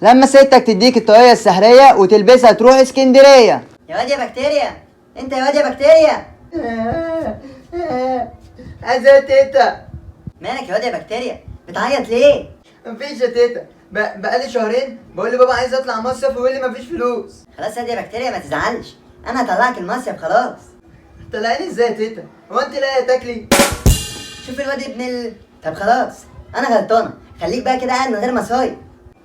لما ستك تديك الطاقية السحرية وتلبسها تروح اسكندرية. يا واد يا بكتيريا، انت يا واد يا بكتيريا. عايزة يا تيتا؟ مالك يا واد يا بكتيريا؟ بتعيط ليه؟ مفيش يا تيتا، بقالي شهرين بقول لبابا عايز اطلع مصيف ويقول لي مفيش فلوس. خلاص يا واد يا بكتيريا ما تزعلش، انا هطلعك المصيف خلاص. طلعيني ازاي يا تيتا؟ هو انت لاقيه تاكلي؟ شوف الواد طب خلاص انا غلطانه، خليك بقى كده قاعد من غير مصايب.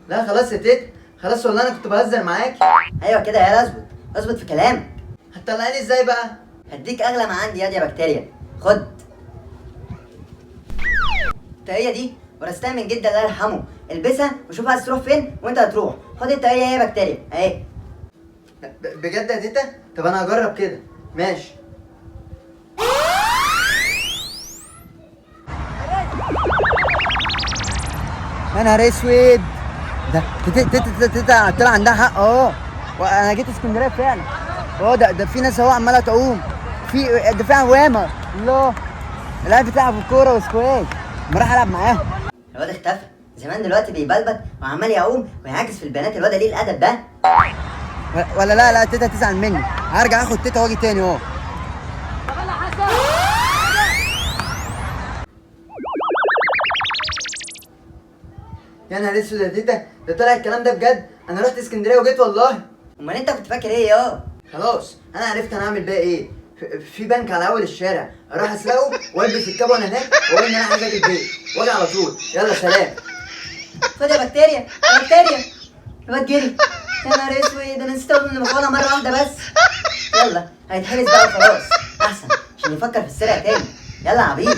لا خلاص يا تيتا، خلاص والله انا كنت بهزر معاكي. ايوه كده يا اظبط، اظبط في كلامك. هتطلعيني ازاي بقى؟ هديك اغلى ما عندي يا بكتيريا، خد. الطاقية دي ورثتها من جدي الله يرحمه، البسها وشوف عايز تروح فين وانت هتروح. خد الطاقية يا بكتيريا اهي. بجد يا تيتا؟ طب انا هجرب كده، ماشي. يا نهار اسود، ده تيتا طلع عندها حق اهو، وانا جيت اسكندريه فعلا. ده في ناس اهو عماله تعوم، ده في عوامه. الله، العيال بتلعب الكوره وسكواش، ما راح العب معاهم. الواد اختفى زمان، دلوقتي بيبلبط وعمال يعوم ويعاكس في البنات. الواد قليل الادب ده. ولا لا تيتا تزعل مني، هرجع اخد تيتا واجي تاني اهو. يا نهار اسود يا تيتا، ده طلع الكلام ده بجد. انا رحت اسكندريه وجيت والله. امال انت كنت فاكر ايه يا؟ خلاص انا عرفت انا اعمل بقى ايه. في بنك على اول الشارع، اروح اسرقه والبس الكاب وانا هناك واقول ان انا عايز اجي البيت واجي على طول. يلا سلام. خد يا بكتيريا يا بكتيريا. الواد جري. يا نهار اسود، انا نسيت اقول ان مفعولها مره واحده بس. يلا هيتحبس بقى خلاص، احسن عشان يفكر في السرقه تاني. يلا يا عبيط.